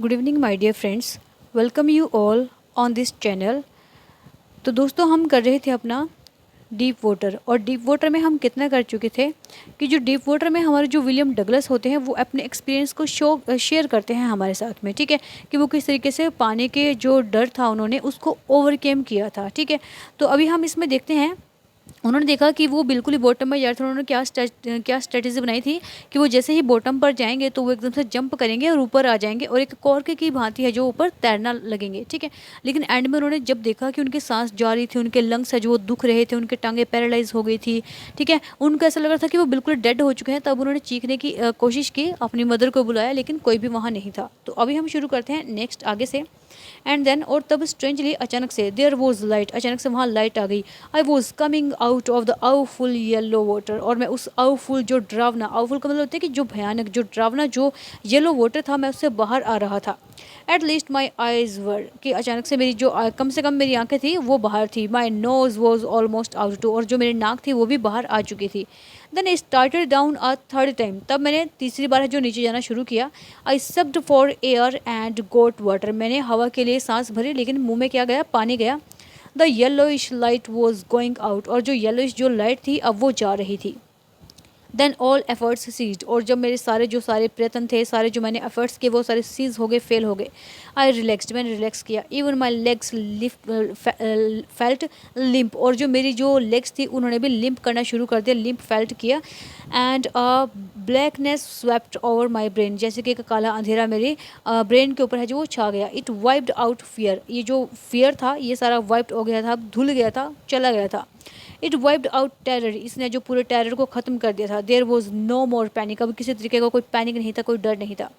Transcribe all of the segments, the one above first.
Good evening my dear friends, welcome you all on this channel. तो दोस्तों, हम कर रहे थे अपना डीप वाटर, और डीप वाटर में हम कितना कर चुके थे कि जो डीप वाटर में हमारे जो विलियम डगलस होते हैं वो अपने एक्सपीरियंस को शेयर करते हैं हमारे साथ में। ठीक है, कि वो किस तरीके से पानी के जो डर था उन्होंने उसको ओवरकेम किया था। ठीक है, तो अभी हम इसमें देखते हैं। उन्होंने देखा कि वो बिल्कुल ही बॉटम में जा रहे थे। उन्होंने क्या स्ट्रेटेजी बनाई थी कि वो जैसे ही बॉटम पर जाएंगे तो वो एकदम से जंप करेंगे और ऊपर आ जाएंगे, और एक कॉर्क की भांति है जो ऊपर तैरना लगेंगे। ठीक है, लेकिन एंड में उन्होंने जब देखा कि उनकी सांस जा रही थी, उनके लंग्स है जो वो दुख रहे थे, उनके टांगे पैरालाइज हो गई थी। ठीक है, उनको ऐसा लग रहा था कि वो बिल्कुल डेड हो चुके हैं। तब उन्होंने चीखने की कोशिश की, अपनी मदर को बुलाया, लेकिन कोई भी वहाँ नहीं था। तो अभी हम शुरू करते हैं नेक्स्ट आगे से। एंड देन, और तब स्ट्रेंजली अचानक से देयर वॉज लाइट, अचानक से वहाँ लाइट आ गई। I was coming out of the awful yellow water, और मैं उस आउफुल जो डरावना, आउफुल का मतलब होता है कि जो भयानक, जो डरावना जो येलो वाटर था, मैं उससे बाहर आ रहा था। At least my eyes were, कि अचानक से मेरी जो कम से कम मेरी आंखें थी वो बाहर थी। My nose was almost out too, और जो मेरी नाक थी वो भी बाहर आ चुकी थी। Then I started down a third time, तब मैंने तीसरी बार जो नीचे जाना शुरू किया। I sucked for air and got water, मैंने हवा के लिए सांस भरी, लेकिन मुंह में क्या गया? पानी गया। The yellowish light was going out, और जो येलोइश जो लाइट थी अब वो जा रही थी। देन ऑल एफर्ट्स सीज्ड, और जब मेरे सारे प्रयत्न थे, सारे जो मैंने एफर्ट्स किए वो सारे सीज हो गए, फेल हो गए। आई रिलैक्सड, मैंने रिलैक्स किया। Even my legs lift felt limp, और जो मेरी जो लेग्स थी उन्होंने भी लिम्प करना शुरू कर दिया, लिम्प फेल्ट किया। And blackness swept over my brain, जैसे कि एक काला अंधेरा मेरे ब्रेन के ऊपर है जो वो छा गया। इट वाइप्ड आउट फियर, ये जो फियर था ये सारा वाइप्ड हो गया था, धुल गया था, चला गया था। इट वाइप्ड आउट टेरर, इसने जो पूरे टेरर को ख़त्म कर दिया था। There was no more panic, अब किसी तरीके का कोई पैनिक नहीं था, कोई डर नहीं था।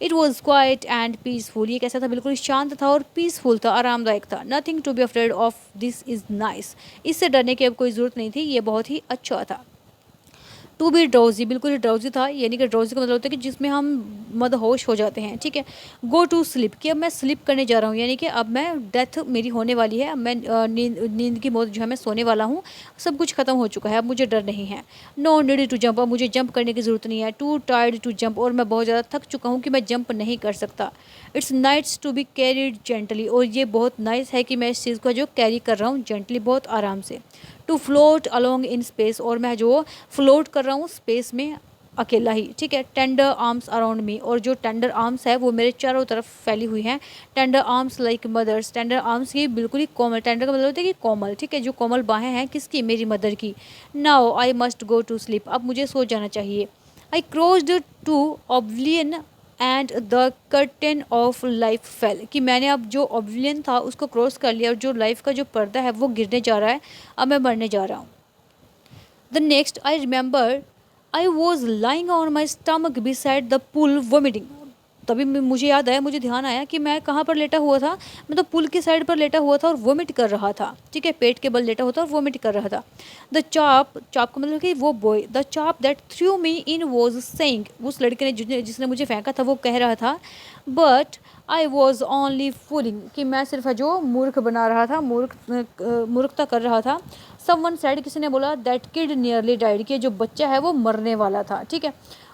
It was quiet and peaceful, ये कैसा था? बिल्कुल शांत था और पीसफुल था, आरामदायक था। Nothing to be afraid of, this is nice, इससे डरने की अब कोई ज़रूरत नहीं थी, ये बहुत ही अच्छा था। टू बी ड्राउजी, बिल्कुल ही ड्राउजी था, यानी कि ड्राउजी का मतलब होता है कि जिसमें हम मदहोश हो जाते हैं। ठीक है, गो टू स्लिप, कि अब मैं स्लिप करने जा रहा हूँ, यानी कि अब मैं डेथ मेरी होने वाली है, अब मैं नींद की मौत जो है मैं सोने वाला हूँ, सब कुछ खत्म हो चुका है, अब मुझे डर नहीं है। नो नीड टू जंप, अब मुझे जंप करने की ज़रूरत नहीं है। टू टायर्ड टू जंप, और मैं बहुत ज़्यादा थक चुका हूँ कि मैं जंप नहीं कर सकता। It's nice to be carried gently, और ये बहुत नाइस है कि मैं इस चीज़ को जो कैरी कर रहा हूँ जेंटली, बहुत आराम से। To float along in space, और मैं जो फ्लोट कर रहा हूँ स्पेस में अकेला ही। ठीक है, टेंडर आर्म्स अराउंड मी, और जो टेंडर आर्म्स है वो मेरे चारों तरफ फैली हुई हैं। Tender arms like mother's, tender arms की बिल्कुल ही कोमल, टेंडर का मतलब होता है कि कोमल। ठीक है, जो कोमल बाहें हैं किसकी? मेरी मदर की। Now I must go to sleep, अब मुझे सो जाना चाहिए। I crossed to oblivion and the curtain of life fell, कि मैंने अब जो ऑब्लियन था उसको क्रॉस कर लिया, और जो लाइफ का जो पर्दा है वो गिरने जा रहा है, अब मैं मरने जा रहा हूँ। The next I remember I was lying on my stomach beside the pool vomiting, तभी मुझे याद आया, मुझे ध्यान आया कि मैं कहाँ पर लेटा हुआ था। मैं तो पुल की साइड पर लेटा हुआ था और वोमिट कर रहा था। ठीक है, पेट के बल लेटा हुआ था और वोमिट कर रहा था। द चाप, चाप का मतलब कि वो बॉय, द चाप that through me in was saying, उस लड़के ने जिसने मुझे फेंका था वो कह रहा था, but I was only fooling, कि मैं सिर्फ है जो मूर्ख बना रहा था, मूर्खता कर रहा था। समवन साइड, किसी ने बोला, दैट किड नियरली डाइड, कि जो बच्चा है वो मरने वाला था। ठीक है,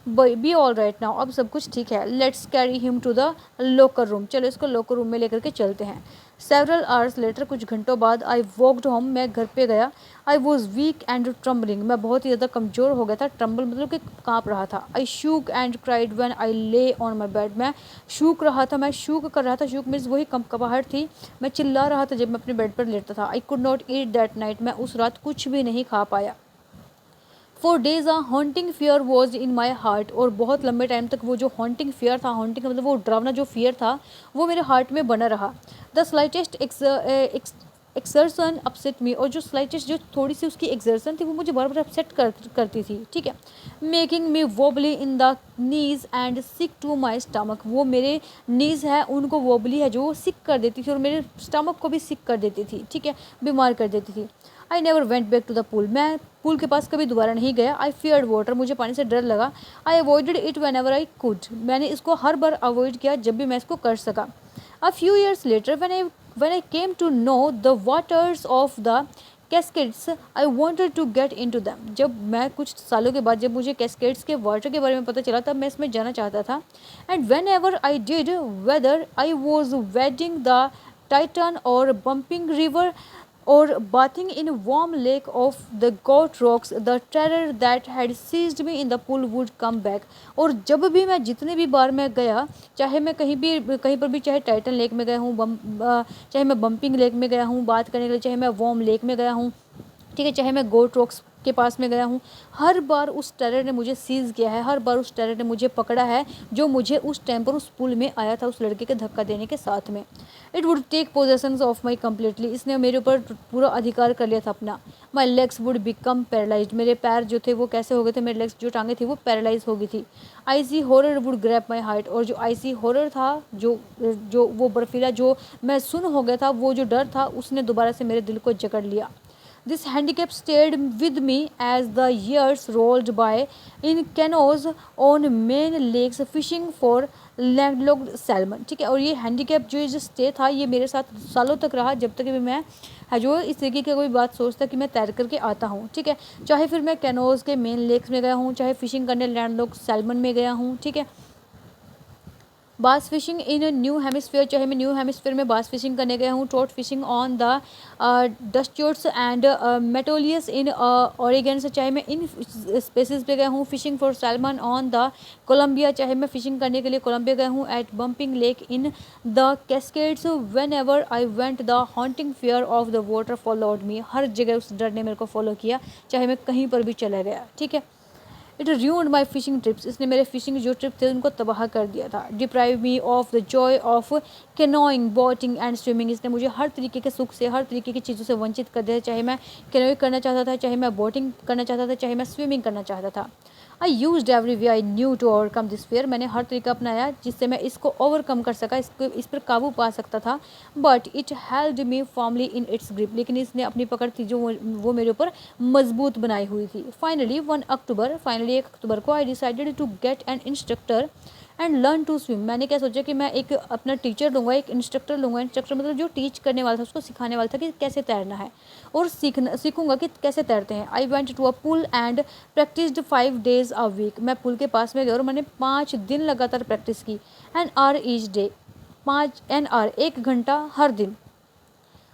बी ऑल राइट नाउ, अब सब कुछ ठीक है। Let's carry him to the locker room, चलो इसको लोकर रूम में लेकर के चलते हैं। सेवरल आवर्स लेटर, कुछ घंटों बाद, आई वॉकड होम, मैं घर पे गया। I was weak and trembling, मैं बहुत ही ज़्यादा कमज़ोर हो गया था। ट्रम्बल मतलब कि काँप रहा था। I shook and cried when I lay on my bed, मैं शूक रहा था, मैं शूक कर रहा था। शूक मीन्स वही कंपकपाहट थी, मैं चिल्ला रहा था जब मैं अपने बेड पर लेटता था। I could not eat that night, मैं उस रात कुछ भी नहीं खा पाया। For days a haunting fear was in my heart, और बहुत लंबे टाइम तक वो जो हॉन्टिंग फियर था, हॉन्टिंग मतलब वो डरावना जो फियर था, वो मेरे हार्ट में बना रहा। द स्लाइटेस्ट एक्सर्सन अपसेट मी, और जो स्लाइटेस्ट जो थोड़ी सी उसकी एक्सर्सन थी वो मुझे बार बार अपसेट करती थी। ठीक है, making me wobbly in the knees and sick to my stomach, वो मेरे नीज है उनको वोबली है जो वो सिक कर देती थी, और मेरे स्टमक को भी सिक कर देती थी। ठीक है, बीमार कर देती थी। I never went back to the pool, मैं पूल के पास कभी दोबारा नहीं गया। आई फियर्ड वाटर, मुझे पानी से डर लगा। I avoided it whenever I could, मैंने इसको हर बार अवॉइड किया जब भी मैं इसको कर सका। A few years later when I came to know the waters of the Cascades I wanted to get into them. जब मैं कुछ सालों के बाद जब मुझे कैस्केड्स के वाटर के बारे में पता चला तब मैं इसमें जाना चाहता था। And whenever I did, whether I was wading the Tieton और Bumping river or bathing in a warm lake of the goat rocks, the terror that had seized me in the pool would come back। और जब भी मैं जितने भी बार मैं गया, चाहे मैं कहीं पर भी, चाहे टाइटन लेक में गया हूँ, चाहे मैं बम्पिंग लेक में गया हूँ बात करने के लिए, चाहे मैं वार्म लेक में गया हूँ, ठीक है, चाहे मैं गोट रॉक्स के पास में गया हूँ, हर बार उस टेरर ने मुझे सीज़ किया है, हर बार उस टेरर ने मुझे पकड़ा है जो मुझे उस टाइम पर उस पुल में आया था उस लड़के के धक्का देने के साथ में। It would take possessions of my completely, इसने मेरे ऊपर पूरा अधिकार कर लिया था अपना। My legs would become paralysed, मेरे पैर जो थे वो कैसे हो गए थे, मेरे लेग्स जो टांगे थी वो पैरालाइज हो गई थी। IC horror would grab my heart, और जो आईसी हॉरर था, जो वो बर्फीला जो मैं सुन हो गया था, वो जो डर था उसने दोबारा से मेरे दिल को जकड़ लिया। This handicap stayed with me as the years rolled by in canoes on main lakes fishing for landlocked salmon। ठीक है, और ये हैंडीकैप जो स्टे था ये मेरे साथ सालों तक रहा, जब तक भी मैं है जो इस तरीके की कोई बात सोचता कि मैं तैर करके आता हूँ। ठीक है, चाहे फिर मैं कैनोज के मेन लेक्स में गया हूँ, चाहे फिशिंग करने लैंडलॉक्ड सैल्मन में गया हूँ। ठीक है, बास फिशिंग इन न्यू हेमिस्फीयर, चाहे मैं न्यू हेमिस्फीयर में बास फिशिंग करने गया हूँ, trout fishing on the Deschutes and Metolius in Oregon, से चाहे मैं इन स्पेसिस पे गया हूँ, fishing for salmon on the Columbia, चाहे मैं फिशिंग करने के लिए कोलंबिया गया हूँ, at Bumping lake in the Cascades, whenever I went the haunting fear of the water followed me, हर जगह उस डर ने मेरे को फॉलो किया, चाहे मैं कहीं पर भी चला गया। ठीक है, it ruined my fishing trips, इसने मेरे फिशिंग जो ट्रिप थे उनको तबाह कर दिया था। Deprive me of the Joy of canoeing, boating and swimming, इसने मुझे हर तरीके के सुख से, हर तरीके की चीज़ों से वंचित कर दिया, चाहे मैं कैनोइंग करना चाहता था, चाहे मैं बोटिंग करना चाहता था, चाहे मैं स्विमिंग करना चाहता था। I use every way I knew to overcome this fear, मैंने हर तरीका अपनाया जिससे मैं इसको ओवरकम कर सका, इस पर काबू पा सकता था। But it held me formally in its grip, लेकिन इसने अपनी पकड़ थी जो वो मेरे ऊपर मजबूत बनाई हुई थी। फाइनली 1 अक्टूबर को I decided to get an instructor and learn to swim, मैंने क्या सोचा कि मैं एक अपना टीचर लूँगा, एक इंस्ट्रक्टर लूँगा। इंस्ट्रक्टर मतलब जो टीच करने वाला था, उसको सिखाने वाला था कि कैसे तैरना है, और सीखूंगा कि कैसे तैरते हैं। I went to a pool and practised 5 days a week, मैं पुल के पास में गया और मैंने 5 दिन लगातार प्रैक्टिस की। एन आवर ईच डे, 1 घंटा हर दिन।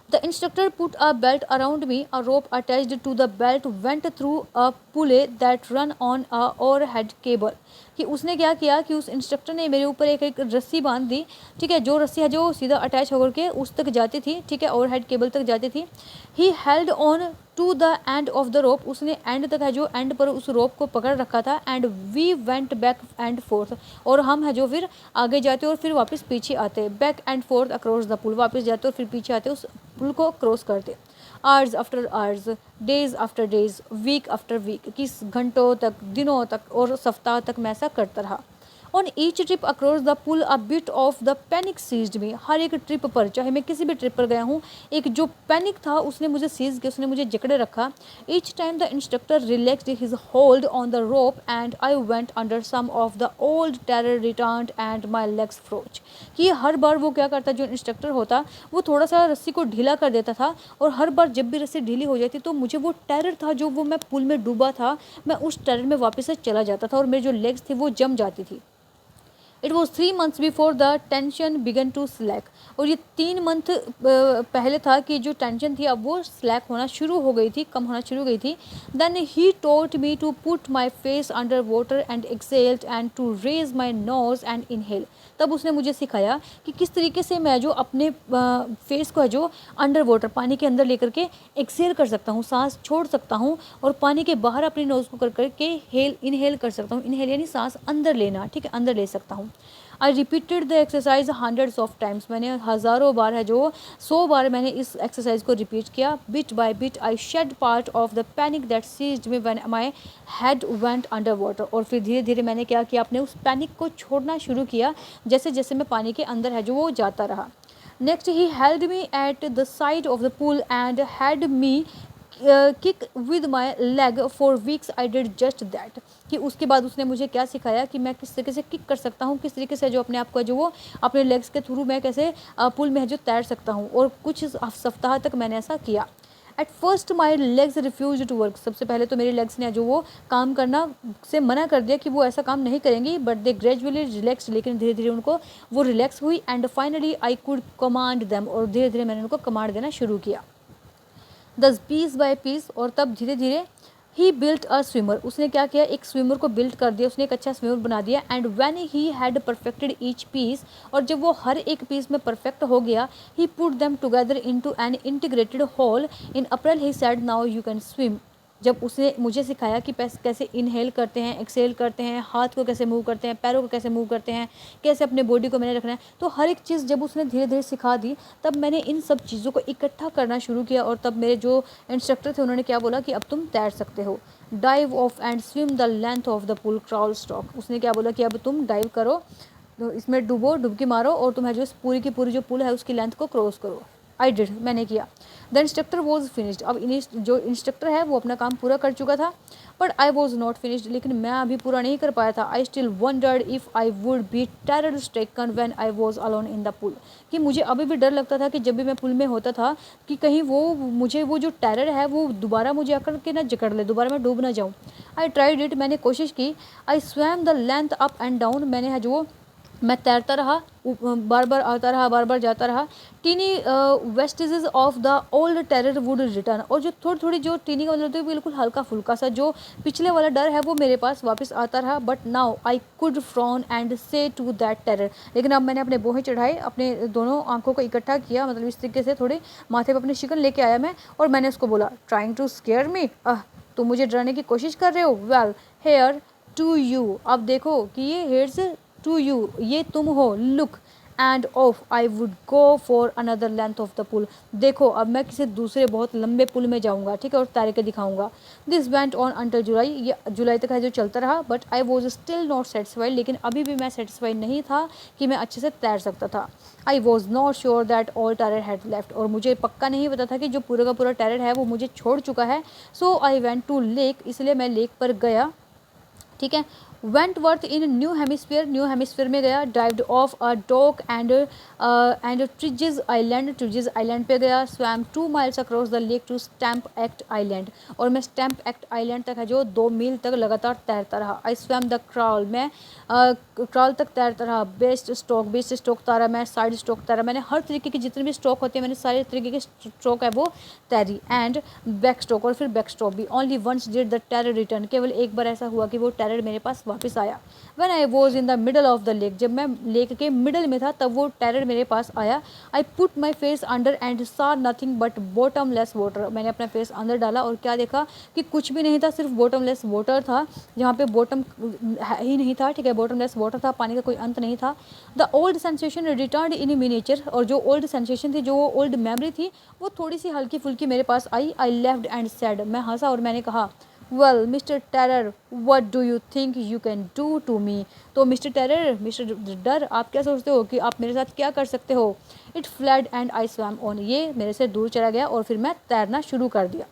The instructor put a belt around me, a rope attached to the belt went through a pulley that run on a overhead cable। कि उसने क्या किया कि उस इंस्ट्रक्टर ने मेरे ऊपर एक रस्सी बांध दी। ठीक है, जो रस्सी है जो सीधा अटैच होकर के उस तक जाती थी, ठीक है, ओवरहेड केबल तक जाती थी। He held on to the end of the rope, उसने एंड तक है जो एंड पर उस रोप को पकड़ रखा था। And we went back and forth, और हम है जो फिर आगे जाते और फिर वापस पीछे आते, back and forth across the pool, वापस जाते और फिर पीछे आते, उस पुल को क्रॉस करते। Hours after hours, days after days, week after week, किस घंटों तक, दिनों तक और सप्ताह तक मैं ऐसा करता रहा। On each trip across the pool a bit of the panic seized me, हर एक ट्रिप पर, चाहे मैं किसी भी ट्रिप पर गया हूँ, एक जो पैनिक था उसने मुझे सीज किया, उसने मुझे जकड़े रखा। Each time the instructor relaxed his hold on the rope and I went under some of the old terror returned and my legs froze, कि हर बार वो क्या करता, जो इंस्ट्रक्टर होता वो थोड़ा सा रस्सी को ढीला कर देता था, और हर बार जब भी रस्सी ढीली हो जाती तो मुझे वो टेरर था जो वो मैं पुल में डूबा था, मैं उस टेरर में वापस से चला जाता था और मेरी जो लेग्स थी वो जम जाती थी। It was 3 months before the tension began to slack, और ये 3 month पहले था कि जो टेंशन थी अब वो स्लैक होना शुरू हो गई थी, कम होना शुरू हो गई थी। Then he taught me to put my face under water and exhaled and to raise my nose and inhale, तब उसने मुझे सिखाया कि किस तरीके से मैं जो अपने फेस को है जो अंडर वाटर, पानी के अंदर लेकर के एक्सेल कर सकता हूँ, सांस छोड़ सकता हूँ, और पानी के बाहर अपनी नोज़ को कर करके इनहेल कर सकता हूँ। इनहेल यानी सांस अंदर लेना, ठीक है, अंदर ले सकता हूँ। I repeated the exercise hundreds of times, मैंने हज़ारों बार है जो 100 बार मैंने इस एक्सरसाइज को रिपीट किया। Bit by bit I shed part of the panic that seized me when my head went under water, और फिर धीरे धीरे मैंने क्या किया, अपने उस पैनिक को छोड़ना शुरू किया जैसे जैसे मैं पानी के अंदर है जो वो जाता रहा। Next he held me at the side of the pool and had me kick with my leg for weeks. I did just that, कि उसके बाद उसने मुझे क्या सिखाया कि मैं किस तरीके से किक कर सकता हूँ, किस तरीके से जो अपने आप को जो वो अपने लेग्स के थ्रू मैं कैसे पुल में जो तैर सकता हूँ, और कुछ सप्ताह तक मैंने ऐसा किया। At first my legs refuse to work, सबसे पहले तो मेरे लेग्स ने जो वो काम करना से मना कर दिया कि वो ऐसा काम नहीं करेंगी, बट दे ग्रेजुअली रिलैक्स, लेकिन धीरे धीरे उनको वो रिलैक्स हुई। And finally I could command them, और धीरे धीरे मैंने उनको कमांड देना शुरू किया। दस पीस बाय पीस, और तब धीरे धीरे ही बिल्ट अ स्विमर, उसने क्या किया, एक स्विमर को बिल्ट कर दिया, उसने एक अच्छा स्विमर बना दिया। And when he had perfected each piece, और जब वो हर एक पीस में परफेक्ट हो गया, he put them together into an integrated whole in April, he said now you can swim. जब उसने मुझे सिखाया कि कैसे इनहेल करते हैं, एक्सेल करते हैं, हाथ को कैसे मूव करते हैं, पैरों को कैसे मूव करते हैं, कैसे अपने बॉडी को मैंने रखना है, तो हर एक चीज़ जब उसने धीरे धीरे सिखा दी, तब मैंने इन सब चीज़ों को इकट्ठा करना शुरू किया। और तब मेरे जो इंस्ट्रक्टर थे उन्होंने क्या बोला कि अब तुम तैर सकते हो। Dive off and swim the length of the pool crawl stroke, उसने क्या बोला कि अब तुम डाइव करो, तो इसमें डूबो, डुबकी मारो, और तुम्हें जो पूरी की पूरी जो पुल है उसकी लेंथ को क्रॉस करो। आई डिड, मैंने किया। द इंस्ट्रक्टर वॉज फिनिश्ड, अब जो इंस्ट्रक्टर है वो अपना काम पूरा कर चुका था, but I was not finished, लेकिन मैं अभी पूरा नहीं कर पाया था। I still wondered if I would be terror stricken when I was alone in the pool, कि मुझे अभी भी डर लगता था कि जब भी मैं पुल में होता था कि कहीं वो मुझे वो जो टेरर है वो दोबारा मुझे आकर के ना जकड़ ले, दोबारा मैं डूब ना जाऊँ। आई ट्राइड इट, मैंने कोशिश की। आई swum the length up and down, मैंने है जो मैं तैरता रहा, बार बार आता रहा, बार बार जाता रहा। Tiny vestiges of the old terror would return, और जो थोड़ी थोड़ी जो टीनी का मतलब है बिल्कुल हल्का फुल्का सा जो पिछले वाला डर है वो मेरे पास वापस आता रहा। But now I could frown and से टू दैट टेरर, लेकिन अब मैंने अपने बोहे चढ़ाए, अपने दोनों आंखों को इकट्ठा किया, मतलब इस तरीके से थोड़े माथे पर अपने शिकन लेके आया मैं, और मैंने उसको बोला, ट्राइंग टू स्केयर मी, तुम मुझे डराने की कोशिश कर रहे हो, वेल हेयर टू यू, अब देखो कि ये हेयर्स टू यू, ये तुम हो, look and off I would go for another length of the pool, देखो अब मैं किसी दूसरे बहुत लंबे पुल में जाऊंगा, ठीक है, और तैर के दिखाऊंगा। दिस वेंट ऑन अंटिल जुलाई, ये जुलाई तक है जो चलता रहा, but I was still not satisfied, लेकिन अभी भी मैं सेटिस्फाइड नहीं था कि मैं अच्छे से तैर सकता था। आई was not sure that all terror had left, और मुझे पक्का नहीं पता था कि जो पूरा का पूरा टेरर है वो मुझे छोड़ चुका है। सो आई वेंट टू लेक, इसलिए मैं लेक पर गया, ठीक है। वेंटवर्थ इन न्यू हेमिस्फीयर में गया। Dived off a dock and Triggs Island पे गया। Swam 2 miles across the lake to Stamp Act Island, और मैं स्टैम्प एक्ट आइलैंड तक है जो 2 मील तक लगातार तैरता रहा। आई स्वैम द क्रॉल, मैं क्रॉल तक तैरता रहा। बेस्ट स्ट्रोक तारा मैं, साइड स्ट्रोक तारा मैंने, हर तरीके की जितने भी स्ट्रोक होते हैं मैंने सारे तरीके के स्ट्रोक है वो तैरी। एंड बैक स्ट्रोक, और फिर बैक स्ट्रोक भी। Only once did the terror return, केवल एक बार ऐसा हुआ कि वो टेरर मेरे पास वापस आया। When I was in the middle of the lake, जब मैं लेक के मिडल में था तब वो टेरर मेरे पास आया। I put my face under and saw nothing but bottomless water, मैंने अपना फेस अंदर डाला और क्या देखा कि कुछ भी नहीं था, सिर्फ बॉटमलेस वाटर था, जहाँ पे बॉटम ही नहीं था, ठीक है, बॉटमलेस वाटर था, पानी का कोई अंत नहीं था। The old sensation return in miniature, और जो ओल्ड सेंसेशन थी, जो ओल्ड मेमोरी थी, वो थोड़ी सी हल्की फुल्की मेरे पास आई। आई लेफ्ट एंड सैड, मैं हंसा और मैंने कहा, well mister terror what do you think you can do to me, तो मिस्टर टेरर, मिस्टर डर, आप क्या सोचते हो कि आप मेरे साथ क्या कर सकते हो। It fled and I swum on, ये मेरे से दूर चला गया और फिर मैं तैरना शुरू कर दिया।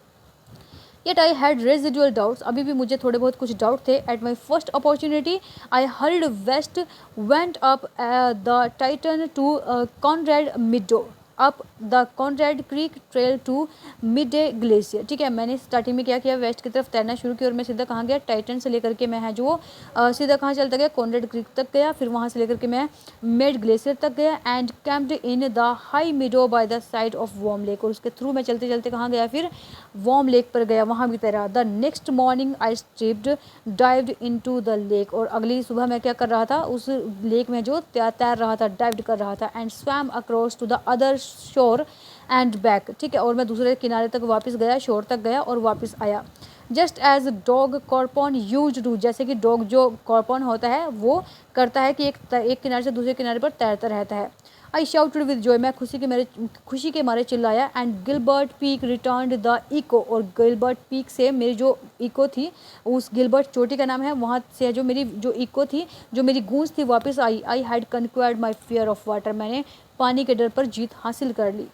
Yet I had residual doubts, अभी भी मुझे थोड़े बहुत कुछ डाउट थे। At my first opportunity I hurried west, went up the Tieton to Conrad Meadow, up the Conrad Creek trail to Meade Glacier, ठीक है। मैंने स्टार्टिंग में क्या किया, वेस्ट की तरफ तैरना शुरू किया और मैं सीधा कहाँ गया, टाइटन से लेकर के मैं है जो सीधा कहाँ चलता गया, कॉनरेड क्रीक तक गया, फिर वहाँ से लेकर के मैं मिड ग्लेशियर तक गया। And camped in the high meadow by the side of Warm lake, और उसके थ्रू मैं चलते चलते कहाँ गया, फिर वार्म लेक पर गया, वहाँ भी तैरा। The next morning I stripped dived into the lake, और अगली सुबह मैं क्या कर रहा था, उस लेक में जो तैर रहा था, डाइव कर रहा था। And swam across to the other shore and back, ठीक है, और मैं दूसरे किनारे तक वापस गया, शोर तक गया और वापस आया। Just as Doug Corpron used to, जैसे कि डॉग जो कॉर्पॉन होता है वो करता है कि एक किनारे से दूसरे किनारे पर तैरता रहता है। आई शाउटेड विद जॉय, मैं खुशी के मारे चिल्लाया। And Gilbert Peak returned the echo, और गिलबर्ट पीक से मेरी जो इको थी, उस गिलबर्ट चोटी का नाम है, वहाँ से जो मेरी जो इको थी, जो मेरी गूंज थी, वापस आई। I had conquered my fear of water, मैंने पानी के डर पर जीत हासिल कर ली।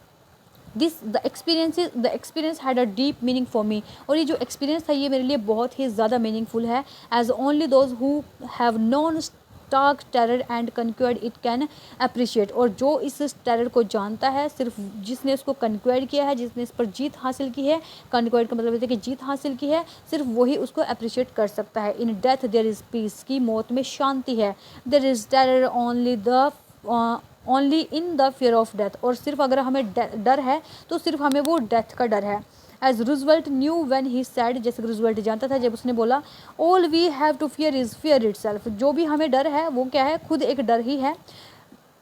The experience had a deep meaning for me, और ये जो एक्सपीरियंस था ये मेरे लिए बहुत ही ज़्यादा मीनिंगफुल है। As only those who have known stark terror and conquered it can appreciate. और जो इस टेरर को जानता है, सिर्फ जिसने उसको कन्क्वेयर्ड किया है, जिसने इस पर जीत हासिल की है, कन्क्वेयर्ड का मतलब है कि जीत हासिल की है, सिर्फ वही उसको अप्रिशिएट कर सकता है। In death there is peace, की मौत में शांति है। There is terror only in the fear of death, और सिर्फ अगर हमें डर है तो सिर्फ हमें वो डेथ का डर है। As Roosevelt knew when he said, जैसे रूजवेल्ट जानता था जब उसने बोला, all we have to fear is fear itself, जो भी हमें डर है वो क्या है, खुद एक डर ही है।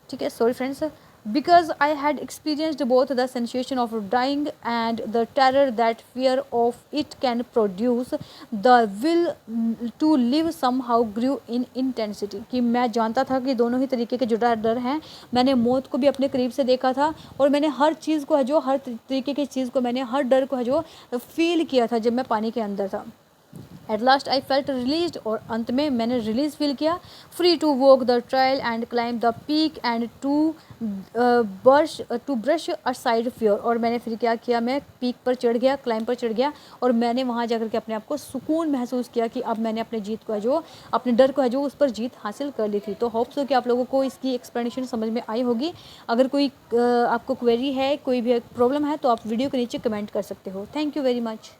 ठीक है, sorry friends, because I had experienced both the sensation of dying and the terror that fear of it can produce, the will to live somehow grew in intensity. कि मैं जानता था कि दोनों ही तरीके के जो डर हैं, मैंने मौत को भी अपने करीब से देखा था, और मैंने हर चीज़ को है जो, हर तरीके की चीज़ को मैंने, हर डर को है जो फील किया था जब मैं पानी के अंदर था। At last I felt release, और अंत में मैंने रिलीज फील किया। Free to walk the trail and climb the peak and to brush aside fear. और मैंने फिर क्या किया, मैं पीक पर चढ़ गया, क्लाइम पर चढ़ गया, और मैंने वहाँ जाकर के अपने आप को सुकून महसूस किया कि अब मैंने अपने जीत को है जो, अपने डर को है जो, उस पर जीत हासिल कर ली थी। तो होप्स हो कि आप लोगों को इसकी एक्सप्लेनेशन समझ में आई होगी। अगर कोई आपको क्वेरी है, कोई भी प्रॉब्लम है, तो आप वीडियो के नीचे कमेंट कर सकते हो। Thank you very much.